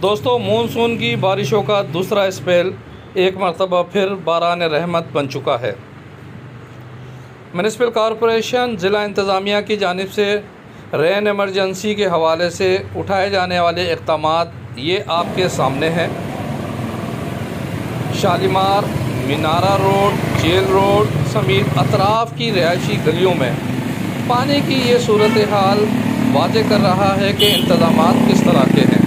दोस्तों, मानसून की बारिशों का दूसरा स्पेल एक मरतबा फिर बारान रहमत बन चुका है। म्यूनिसिपल कॉरपोरेशन ज़िला इंतज़ामिया की जानिब से रेन एमरजेंसी के हवाले से उठाए जाने वाले इक़दामात ये आपके सामने हैं। शालीमार, मीनारा रोड, जेल रोड समेत अतराफ़ की रिहायशी गलियों में पानी की ये सूरत हाल वाज़े कर रहा है कि इंतज़ामात किस तरह के हैं।